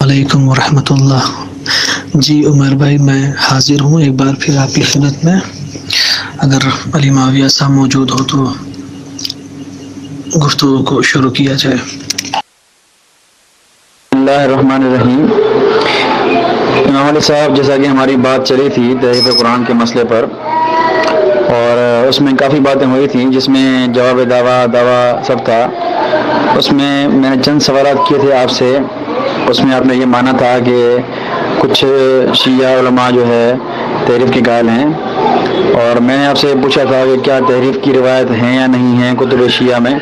علیکم ورحمۃ اللہ۔ جی عمر بھائی، میں حاضر ہوں ایک بار پھر آپ کی خدمت میں۔ اگر علی معاویہ صاحب موجود ہو تو گفتگو کو شروع کیا جائے۔ بسم اللہ الرحمن الرحیم۔ امام علی صاحب، جیسا کہ ہماری بات چلی تھی تحریف قرآن کے مسئلے پر، اور اس میں کافی باتیں ہوئی تھیں جس میں جواب دعویٰ سب تھا۔ اس میں نے چند سوالات کیے تھے آپ سے۔ اس میں آپ نے یہ مانا تھا کہ کچھ شیعہ علماء جو ہے تحریف کے قائل ہیں، اور میں نے آپ سے پوچھا تھا کہ کیا تحریف کی روایت ہیں یا نہیں ہیں کتب شیعہ میں،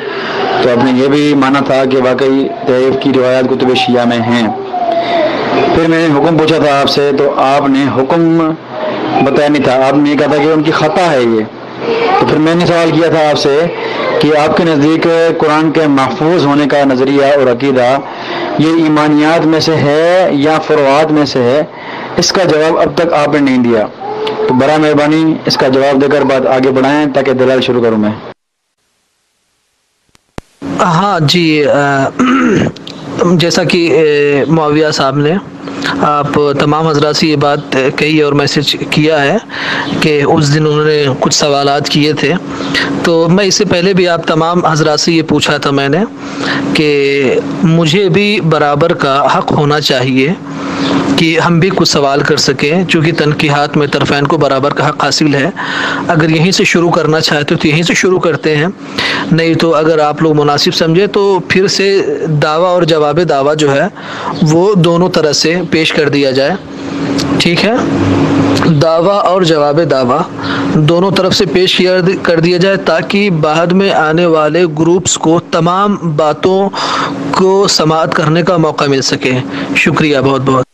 تو آپ نے یہ بھی مانا تھا کہ واقعی تحریف کی روایت کتب شیعہ میں ہیں۔ پھر میں نے حکم پوچھا تھا آپ سے، تو آپ نے حکم بتایا نہیں تھا، آپ نے یہ کہا تھا کہ ان کی خطا ہے یہ۔ تو پھر میں نے سوال کیا تھا آپ سے کہ آپ کے نزدیک قرآن کے محفوظ ہونے کا نظریہ اور عقیدہ یہ ایمانیات میں سے ہے یا فروعات میں سے ہے؟ اس کا جواب اب تک آپ نے نہیں دیا، تو برائے مہربانی اس کا جواب دے کر بات آگے بڑھائیں تاکہ دلائل شروع کروں میں۔ ہاں جی، جیسا کہ معاویہ صاحب نے آپ تمام حضرات سے یہ بات کہی اور میسج کیا ہے کہ اس دن انہوں نے کچھ سوالات کیے تھے، تو میں اس سے پہلے بھی آپ تمام حضرات سے یہ پوچھا تھا میں نے کہ مجھے بھی برابر کا حق ہونا چاہیے کہ ہم بھی کچھ سوال کر سکیں، چونکہ تنقیحات میں طرفین کو برابر کا حق حاصل ہے۔ اگر یہیں سے شروع کرنا چاہتے تو یہیں سے شروع کرتے ہیں، نہیں تو اگر آپ لوگ مناسب سمجھے تو پھر سے دعویٰ اور جواب دعویٰ جو ہے وہ دونوں طرح سے پیش کر دیا جائے، ٹھیک ہے؟ دعویٰ اور جواب دعویٰ دونوں طرف سے پیش کر دیا جائے تاکہ بعد میں آنے والے گروپس کو تمام باتوں کو سماعت کرنے کا موقع مل سکے۔ شکریہ بہت بہت۔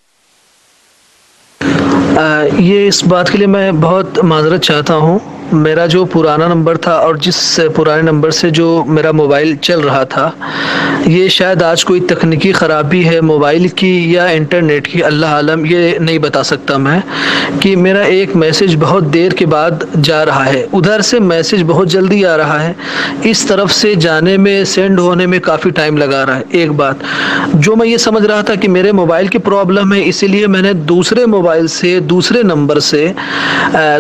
یہ اس بات کے لیے میں بہت معذرت چاہتا ہوں، میرا جو پرانا نمبر تھا اور جس پرانے نمبر سے جو میرا موبائل چل رہا تھا، یہ شاید آج کوئی تکنیکی خرابی ہے موبائل کی یا انٹرنیٹ کی، اللہ عالم، یہ نہیں بتا سکتا میں، کہ میرا ایک میسج بہت دیر کے بعد جا رہا ہے، ادھر سے میسج بہت جلدی آ رہا ہے، اس طرف سے جانے میں سینڈ ہونے میں کافی ٹائم لگا رہا ہے۔ ایک بات جو میں یہ سمجھ رہا تھا کہ میرے موبائل کی پرابلم ہے، اسی لیے میں نے دوسرے موبائل سے دوسرے نمبر سے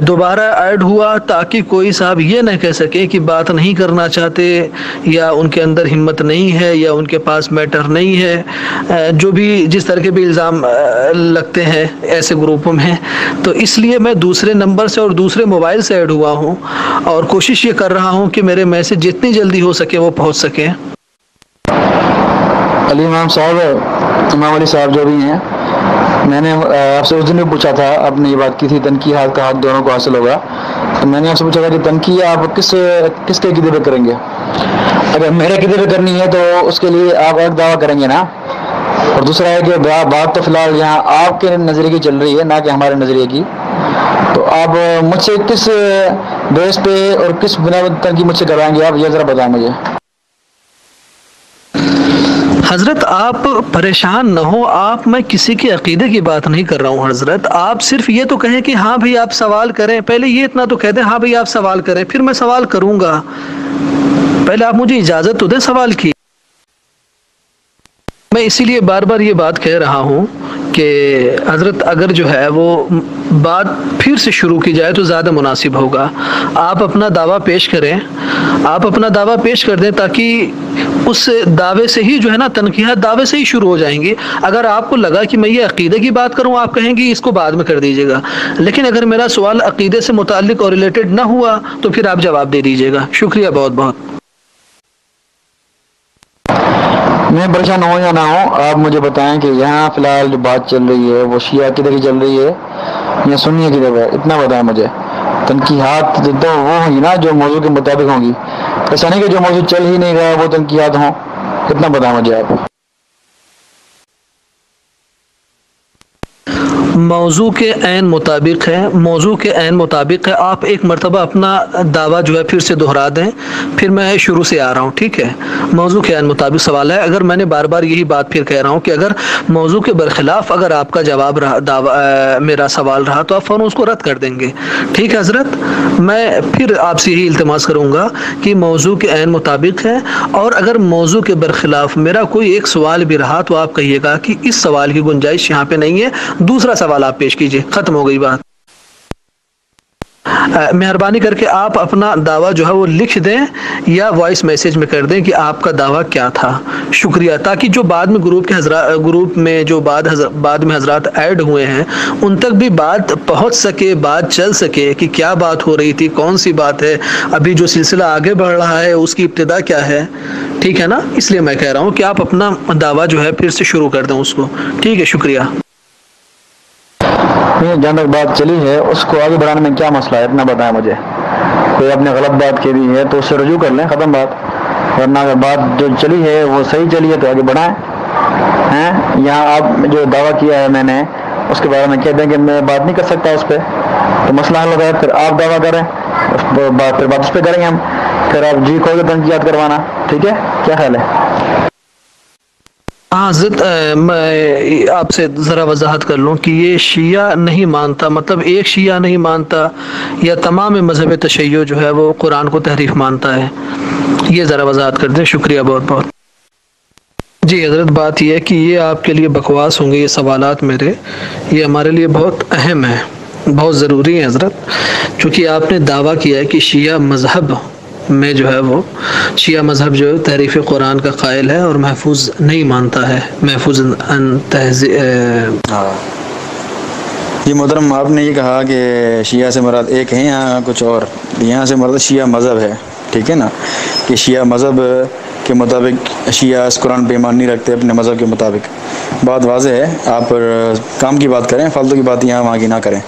دوبارہ ایڈ ہوا تاکہ کوئی صاحب یہ نہ کہہ سکے کہ بات نہیں کرنا چاہتے یا ان کے اندر ہمت نہیں ہے یا ان کے پاس میٹر نہیں ہے، جو بھی جس طرح کے بھی الزام لگتے ہیں ایسے گروپوں میں، تو اس لیے میں دوسرے نمبر سے اور دوسرے موبائل سے ایڈ ہوا ہوں اور کوشش یہ کر رہا ہوں کہ میرے میسج جتنی جلدی ہو سکے وہ پہنچ سکے۔ علی امام صاحب، امام علی صاحب جو بھی ہیں، میں نے آپ سے اس دن بھی پوچھا تھا، آپ نے یہ بات کی تھی تنقیحات کا حق دونوں کو حاصل ہوگا، تو میں نے آپ سے پوچھا تھا کہ تنقیح آپ کس کے عقیدے پہ کریں گے؟ اگر میرے عقیدے پہ کرنی ہے تو اس کے لیے آپ ایک دعویٰ کریں گے نا، اور دوسرا ہے کہ بات تو فی الحال یہاں آپ کے نظریے کی چل رہی ہے نہ کہ ہمارے نظریے کی، تو آپ مجھ سے کس بیس پہ اور کس بنا پر تنقیح مجھ سے کروائیں گے؟ آپ یہ ذرا بتائیں مجھے۔ حضرت آپ پریشان نہ ہو، میں کسی کے عقیدے کی بات نہیں کر رہا ہوں حضرت، آپ صرف یہ تو کہیں کہ ہاں بھائی آپ سوال کریں، پہلے یہ اتنا تو کہہ دیں ہاں بھائی آپ سوال کریں، پھر میں سوال کروں گا، پہلے آپ مجھے اجازت تو دیں سوال کی۔ میں اسی لیے بار بار یہ بات کہہ رہا ہوں کہ حضرت اگر جو ہے وہ بات پھر سے شروع کی جائے تو زیادہ مناسب ہوگا، آپ اپنا دعویٰ پیش کریں، آپ اپنا دعویٰ پیش کر دیں تاکہ اس دعوے سے ہی جو ہے نا تنقیحات دعوے سے ہی شروع ہو جائیں گی۔ اگر آپ کو لگا کہ میں یہ عقیدے کی بات کروں، آپ کہیں گے اس کو بعد میں کر دیجیے گا، لیکن اگر میرا سوال عقیدے سے متعلق اور ریلیٹڈ نہ ہوا تو پھر آپ جواب دے دیجیے گا۔ شکریہ بہت بہت۔ میں پریشان ہوں یا نہ ہوں، آپ مجھے بتائیں کہ یہاں فی الحال جو بات چل رہی ہے وہ شیعہ عقیدے کی چل رہی ہے یا سنی عقیدے ہے، اتنا بتائیں مجھے۔ تنقیحات تو وہ ہوں گی نا جو موضوع کے مطابق ہوں گی، ایسا نہیں کہ جو موضوع چل ہی نہیں رہا وہ تنقیحات ہوں، اتنا بتائیں مجھے آپ۔ موضوع کے عین مطابق ہے، موضوع کے عین مطابق ہے. آپ ایک مرتبہ اپنا دعویٰ جو ہے پھر سے دہرا دیں، پھر میں شروع سے آ رہا ہوں. ٹھیک ہے، موضوع کے عین مطابق سوال ہے. اگر میں نے بار بار یہی بات پھر کہہ رہا ہوں کہ اگر موضوع کے برخلاف اگر آپ کا جواب رہا، میرا سوال رہا، تو آپ فوراً اس کو رد کر دیں گے. ٹھیک ہے حضرت، میں پھر آپ سے یہی التماس کروں گا کہ موضوع کے عین مطابق ہے، اور اگر موضوع کے برخلاف میرا کوئی ایک سوال بھی رہا تو آپ کہیے گا کہ اس سوال کی گنجائش یہاں پہ نہیں ہے، دوسرا سوال آپ پیش کیجئے. ختم ہو گئی بات. مہربانی کر کے آپ اپنا دعویٰ جو ہے وہ لکھ دیں یا وائس میسیج میں کر دیں کہ آپ کا دعویٰ کیا تھا. شکریہ، تاکہ جو بعد میں گروپ میں جو بعد میں حضرات ایڈ ہوئے ہیں ان تک بھی بات پہنچ سکے، بات چل سکے کہ کیا بات ہو رہی تھی، کون سی بات ہے، ابھی جو سلسلہ آگے بڑھ رہا ہے اس کی ابتدا کیا ہے. ٹھیک ہے نا، اس لیے میں کہہ رہا ہوں کہ آپ اپنا دعویٰ جو ہے پھر سے شروع کر دیں اس کو. ٹھیک ہے، شکریہ. جہاں تک بات چلی ہے اس کو آگے بڑھانے میں کیا مسئلہ ہے، اتنا بتائیں مجھے. کوئی آپ نے غلط بات کی ہے تو اس سے رجوع کر لیں، ختم بات. ورنہ اگر بات جو چلی ہے وہ صحیح چلی ہے تو آگے بڑھائیں. یہاں آپ جو دعویٰ کیا ہے میں نے اس کے بارے میں کہہ دیں کہ میں بات نہیں کر سکتا اس پہ، تو مسئلہ حل ہو گیا. پھر آپ دعویٰ کریں، پھر بات اس پہ کریں گے ہم. پھر آپ جی کھول کے تنقیات کروانا. ٹھیک ہے، کیا خیال ہے؟ حضرت میں آپ سے ذرا وضاحت کر لوں کہ یہ شیعہ نہیں مانتا، مطلب ایک شیعہ نہیں مانتا یا تمام مذہب تشیع جو ہے وہ قرآن کو تحریف مانتا ہے، یہ ذرا وضاحت کر دیں. شکریہ بہت بہت. جی حضرت، بات یہ ہے کہ یہ آپ کے لیے بکواس ہوں گے، یہ سوالات میرے یہ ہمارے لیے بہت اہم ہیں، بہت ضروری ہیں حضرت، چونکہ آپ نے دعویٰ کیا ہے کہ شیعہ مذہب میں جو ہے وہ شیعہ مذہب جو ہے تحریف قرآن کا قائل ہے اور محفوظ نہیں مانتا ہے، محفوظ جی محترم، آپ نے یہ کہا کہ شیعہ سے مراد ایک ہے یہاں کچھ اور، یہاں سے مراد شیعہ مذہب ہے. ٹھیک ہے نا، کہ شیعہ مذہب کے مطابق شیعہ اس قرآن پہ ایمان نہیں رکھتے اپنے مذہب کے مطابق. بات واضح ہے، آپ کام کی بات کریں، فالتو کی بات یہاں وہاں کی نہ کریں.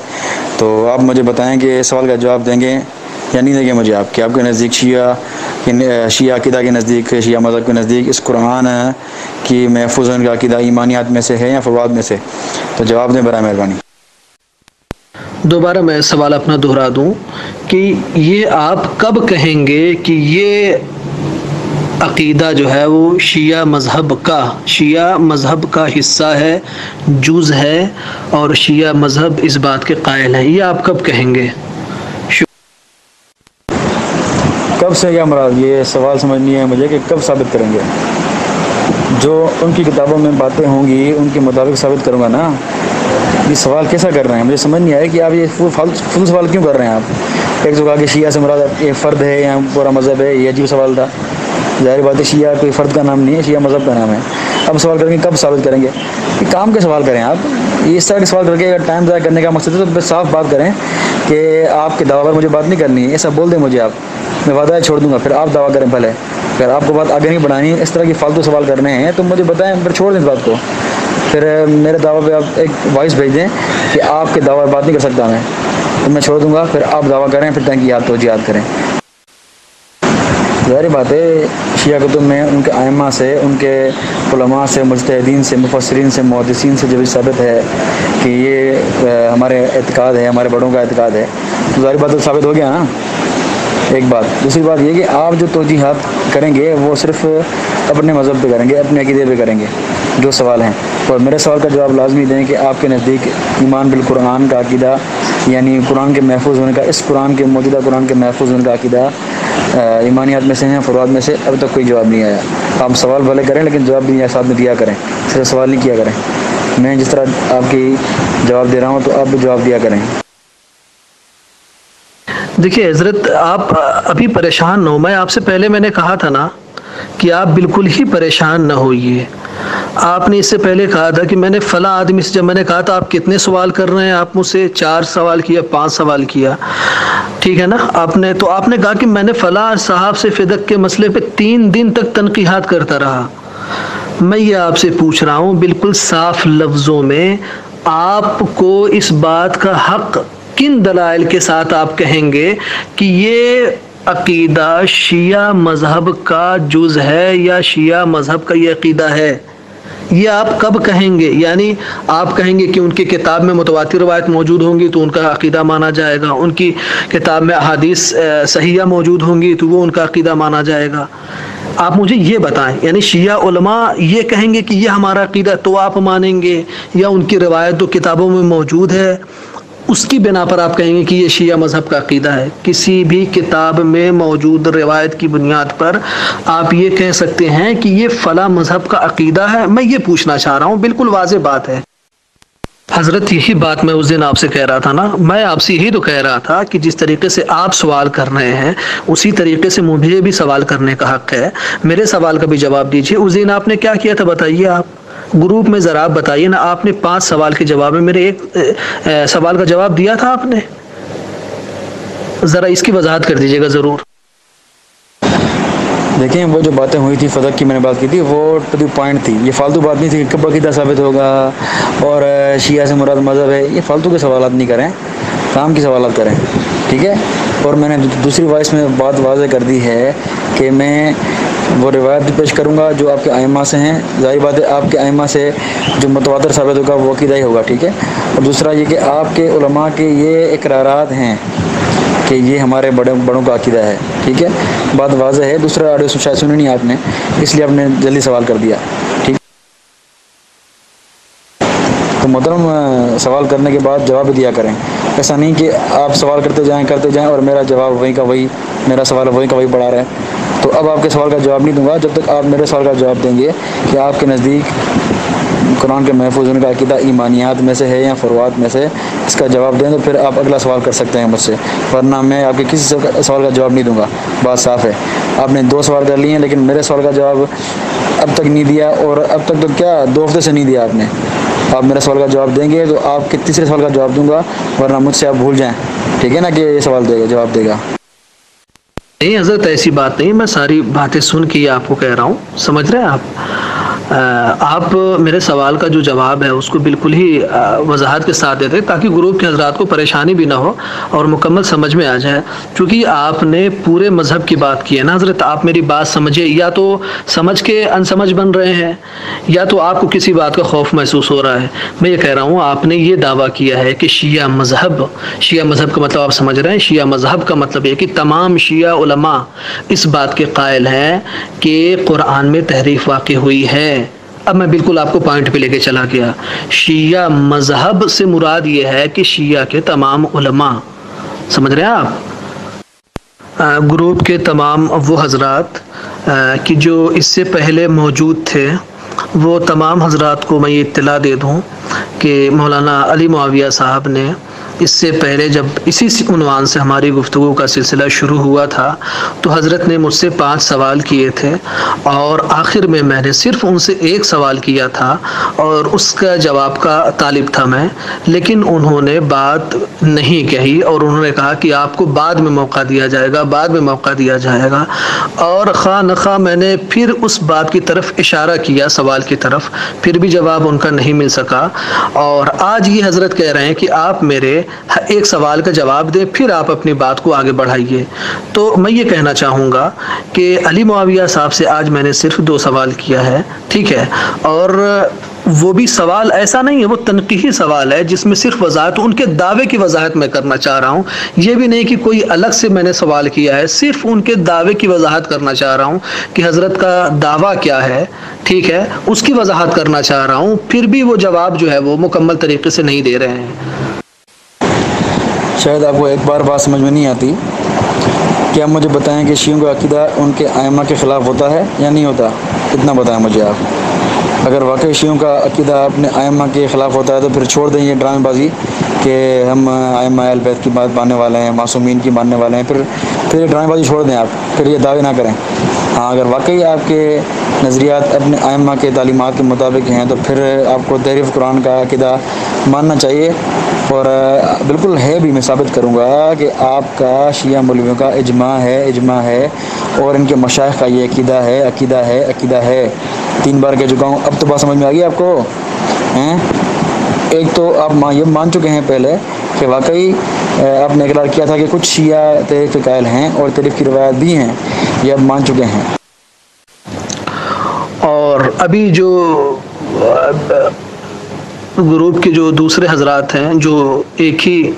تو آپ مجھے بتائیں کہ اس سوال کا جواب دیں گے یا نہیں دیں گے مجھے آپ، کہ آپ کے نزدیک شیعہ عقیدہ کے نزدیک، شیعہ مذہب کے نزدیک اس قرآن کی محفوظ ہونے کا عقیدہ ایمانیات میں سے ہے یا فروعات میں سے؟ تو جواب دیں برائے مہربانی. دوبارہ میں سوال اپنا دہرا دوں کہ یہ آپ کب کہیں گے کہ یہ عقیدہ جو ہے وہ شیعہ مذہب کا حصہ ہے، جز ہے، اور شیعہ مذہب اس بات کے قائل ہے، یہ آپ کب کہیں گے؟ کب سے کیا مراد، یہ سوال سمجھنی ہے مجھے کہ کب ثابت کریں گے. جو ان کی کتابوں میں باتیں ہوں گی ان کے مطابق ثابت کروں گا نا. یہ سوال کیسا کر رہے ہیں، مجھے سمجھ نہیں آیا کہ آپ یہ فل سوال کیوں کر رہے ہیں. آپ ایک تو کہا کہ شیعہ سے مراد ایک فرد ہے یا پورا مذہب ہے، یہ عجیب سوال تھا. ظاہر بات ہے شیعہ کوئی فرد کا نام نہیں ہے، شیعہ مذہب کا نام ہے. اب سوال کریں گے کب ثابت کریں گے، کہ کام کے سوال کریں آپ. اس طرح کے سوال کر کے اگر ٹائم ضائع کرنے کا مقصد ہے تو پھر صاف بات کریں کہ آپ کے دعویٰ پر مجھے بات نہیں کرنی ہے، ایسا بول دیں مجھے آپ، میں وعدہ چھوڑ دوں گا. پھر آپ دعویٰ کریں پہلے، اگر آپ کو بات آگے نہیں بڑھانی ہے، اس طرح کی فالتو سوال کرنے ہیں تو مجھے بتائیں، پھر چھوڑ دیں اس بات کو. پھر میرے دعویٰ پہ آپ ایک وائس بھیج دیں کہ آپ کے دعویٰ پہ بات نہیں کر سکتا میں، تو میں چھوڑ دوں گا. پھر آپ دعویٰ کریں، پھر تنقیات توجیہات کریں. ظاہر بات ہے شیعہ کتب میں ان کے ائمہ سے، ان کے علماء سے، مجتہدین سے، مفسرین سے، محدثین سے جب ثابت ہے کہ یہ ہمارے اعتقاد ہے، ہمارے بڑوں کا اعتقاد ہے، تو ظاہر بات ثابت ہو گیا نا. ایک بات. دوسری بات یہ کہ آپ جو توجیحات کریں گے وہ صرف اپنے مذہب پہ کریں گے، اپنے عقیدے پہ کریں گے جو سوال ہیں. اور میرے سوال کا جواب لازمی دیں کہ آپ کے نزدیک ایمان بالقرآن کا عقیدہ، یعنی قرآن کے محفوظ ہونے کا، اس قرآن کے موجودہ قرآن کے محفوظ ہونے کا عقیدہ ایمانیات میں سے ہیں، فروعات میں سے؟ اب تک کوئی جواب نہیں آیا. آپ سوال بھلے کریں لیکن جواب بھی ساتھ میں دیا کریں، صرف سوال نہیں کیا کریں. میں جس طرح آپ کی جواب دے رہا ہوں تو آپ بھی جواب دیا کریں. دیکھیے حضرت، آپ ابھی پریشان نہ ہو. میں آپ سے پہلے میں نے کہا تھا نا کہ آپ بالکل ہی پریشان نہ ہوئیے. آپ نے اس سے پہلے کہا تھا کہ میں نے فلاں آدمی سے، جب میں نے کہا تھا آپ کتنے سوال کر رہے ہیں، آپ مجھ سے 4 سوال کیا، 5 سوال کیا، ٹھیک ہے نا. آپ نے کہا کہ میں نے فلاں صاحب سے فدق کے مسئلے پہ 3 دن تک تنقیحات کرتا رہا. میں یہ آپ سے پوچھ رہا ہوں بالکل صاف لفظوں میں، آپ کو اس بات کا حق کن دلائل کے ساتھ آپ کہیں گے کہ یہ عقیدہ شیعہ مذہب کا جز ہے یا شیعہ مذہب کا یہ عقیدہ ہے؟ یہ آپ کب کہیں گے؟ یعنی آپ کہیں گے کہ ان کی کتاب میں متواتر روایت موجود ہوں گی تو ان کا عقیدہ مانا جائے گا، ان کی کتاب میں احادیث صحیحہ موجود ہوں گی تو وہ ان کا عقیدہ مانا جائے گا؟ آپ مجھے یہ بتائیں، یعنی شیعہ علماء یہ کہیں گے کہ یہ ہمارا عقیدہ تو آپ مانیں گے، یا ان کی روایت جو کتابوں میں موجود ہے اس کی بنا پر آپ کہیں گے کہ یہ شیعہ مذہب کا عقیدہ ہے؟ کسی بھی کتاب میں موجود روایت کی بنیاد پر آپ یہ کہہ سکتے ہیں کہ یہ فلاں مذہب کا عقیدہ ہے؟ میں یہ پوچھنا چاہ رہا ہوں، بالکل واضح بات ہے حضرت، یہی بات میں اس دن آپ سے کہہ رہا تھا نا، میں آپ سے یہی تو کہہ رہا تھا کہ جس طریقے سے آپ سوال کر رہے ہیں اسی طریقے سے مجھے بھی سوال کرنے کا حق ہے، میرے سوال کا بھی جواب دیجیے۔ اس دن آپ نے کیا کیا تھا بتائیے، آپ گروپ میں ذرا آپ بتائیے نا، آپ نے 5 سوال کے جواب میں میرے ایک سوال کا جواب دیا تھا آپ نے، ذرا اس کی وضاحت کر دیجیے گا ضرور۔ دیکھیں وہ جو باتیں ہوئی تھی فضق کی میں نے بات کی تھی وہ ٹو دی پوائنٹ تھی، یہ فالتو بات نہیں تھی کہ کب عقیدہ ثابت ہوگا اور شیعہ سے مراد مذہب ہے، یہ فالتو کے سوالات نہیں کریں، کام کی سوالات کریں، ٹھیک ہے؟ اور میں نے دوسری وائس میں بات واضح کر دی ہے کہ میں وہ روایت بھی پیش کروں گا جو آپ کے ائمہ سے ہیں، ظاہر بات ہے آپ کے ائمہ سے جو متواتر ثابت ہوگا وہ عقیدہ ہی ہوگا، ٹھیک ہے؟ اور دوسرا یہ کہ آپ کے علماء کے یہ اقرارات ہیں کہ یہ ہمارے بڑوں کا عقیدہ ہے، ٹھیک ہے؟ بات واضح ہے۔ دوسرا آڈیو شاید سنی نہیں آپ نے، اس لیے آپ نے جلدی سوال کر دیا، ٹھیک؟ تو محترم سوال کرنے کے بعد جواب بھی دیا کریں، ایسا نہیں کہ آپ سوال کرتے جائیں اور میرا جواب وہیں کا وہیں، میرا سوال وہیں کا وہیں پڑا رہے۔ تو اب آپ کے سوال کا جواب نہیں دوں گا جب تک آپ میرے سوال کا جواب دیں گے کہ آپ کے نزدیک قرآن کے محفوظ ہونے کا عقیدہ ایمانیات میں سے ہے یا فروعات میں سے، اس کا جواب دیں تو پھر آپ اگلا سوال کر سکتے ہیں مجھ سے، ورنہ میں آپ کے کسی سوال کا جواب نہیں دوں گا۔ بات صاف ہے، آپ نے 2 سوال کر لیے ہیں لیکن میرے سوال کا جواب اب تک نہیں دیا، اور اب تک تو کیا 2 ہفتے سے نہیں دیا آپ نے۔ آپ میرے سوال کا جواب دیں گے تو آپ کے تیسرے سوال کا جواب دوں گا، ورنہ مجھ سے آپ بھول جائیں، ٹھیک ہے نا، کہ یہ سوال دے گا جواب دے گا۔ نہیں حضرت ایسی بات نہیں، میں ساری باتیں سن کے آپ کو کہہ رہا ہوں، سمجھ رہے ہیں آپ میرے سوال کا جو جواب ہے اس کو بالکل ہی وضاحت کے ساتھ دیتے تاکہ گروپ کے حضرات کو پریشانی بھی نہ ہو اور مکمل سمجھ میں آ جائے، چونکہ آپ نے پورے مذہب کی بات کی ہے نا حضرت۔ آپ میری بات سمجھے، یا تو سمجھ کے انسمجھ بن رہے ہیں یا تو آپ کو کسی بات کا خوف محسوس ہو رہا ہے۔ میں یہ کہہ رہا ہوں آپ نے یہ دعویٰ کیا ہے کہ شیعہ مذہب کا مطلب آپ سمجھ رہے ہیں، شیعہ مذہب کا مطلب ہے کہ تمام شیعہ علماء اس بات کے قائل ہیں کہ قرآن میں تحریف واقع ہوئی ہے۔ اب میں بالکل آپ کو پوائنٹ پہ لے کے چلا گیا، شیعہ مذہب سے مراد یہ ہے کہ شیعہ کے تمام علماء، سمجھ رہے ہیں آپ؟ گروپ کے تمام وہ حضرات کہ جو اس سے پہلے موجود تھے، وہ تمام حضرات کو میں یہ اطلاع دے دوں کہ مولانا علی معاویہ صاحب نے اس سے پہلے جب اسی عنوان سے ہماری گفتگو کا سلسلہ شروع ہوا تھا تو حضرت نے مجھ سے 5 سوال کیے تھے، اور آخر میں میں نے صرف ان سے 1 سوال کیا تھا اور اس کا جواب کا طالب تھا میں، لیکن انہوں نے بات نہیں کہی اور انہوں نے کہا کہ آپ کو بعد میں موقع دیا جائے گا، اور خواہ نخواہ میں نے پھر اس بات کی طرف اشارہ کیا، سوال کی طرف، پھر بھی جواب ان کا نہیں مل سکا، اور آج یہ حضرت کہہ رہے ہیں کہ آپ میرے 1 سوال کا جواب دیں پھر آپ اپنی بات کو آگے بڑھائیے۔ تو میں یہ کہنا چاہوں گا کہ علی معاویہ صاحب سے آج میں نے صرف 2 سوال کیا ہے، ٹھیک ہے، اور وہ بھی سوال ایسا نہیں ہے، وہ تنقیحی سوال ہے جس میں صرف وضاحت، ان کے دعوے کی وضاحت میں کرنا چاہ رہا ہوں، یہ بھی نہیں کہ کوئی الگ سے میں نے سوال کیا ہے، صرف ان کے دعوے کی وضاحت کرنا چاہ رہا ہوں کہ حضرت کا دعویٰ کیا ہے، ٹھیک ہے، اس کی وضاحت کرنا چاہ رہا ہوں، پھر بھی وہ جواب جو ہے وہ مکمل طریقے سے نہیں دے رہے ہیں۔ شاید آپ کو ایک بار بات سمجھ میں نہیں آتی، کیا مجھے بتائیں کہ شیعوں کا عقیدہ ان کے ائمہ کے خلاف ہوتا ہے یا نہیں ہوتا؟ اتنا بتائیں مجھے آپ۔ اگر واقعی شیعوں کا عقیدہ اپنے ائمہ کے خلاف ہوتا ہے تو پھر چھوڑ دیں یہ ڈرامے بازی کہ ہم ائمہ اہل بیت کی بات ماننے والے ہیں، معصومین کی ماننے والے ہیں، پھر یہ ڈرامے بازی چھوڑ دیں آپ، پھر یہ دعوے نہ کریں۔ ہاں اگر واقعی آپ کے نظریات اپنے ائمہ کے تعلیمات کے مطابق ہیں تو پھر آپ کو تحریف قرآن کا عقیدہ ماننا چاہیے، اور بالکل ہے بھی، میں ثابت کروں گا کہ آپ کا شیعہ مولویوں کا اجماع ہے، اور ان کے مشائخ کا یہ عقیدہ ہے۔ 3 بار کہہ چکا ہوں، اب تو بات سمجھ میں آ گئی آپ کو ہیں؟ ایک تو آپ یہ مان چکے ہیں پہلے کہ واقعی آپ نے اقرار کیا تھا کہ کچھ شیعہ تحریف کے قائل ہیں اور تحریف کی روایات بھی ہیں، یہ آپ مان چکے ہیں۔ اور ابھی جو گروپ کے جو دوسرے حضرات ہیں جو ایک ہی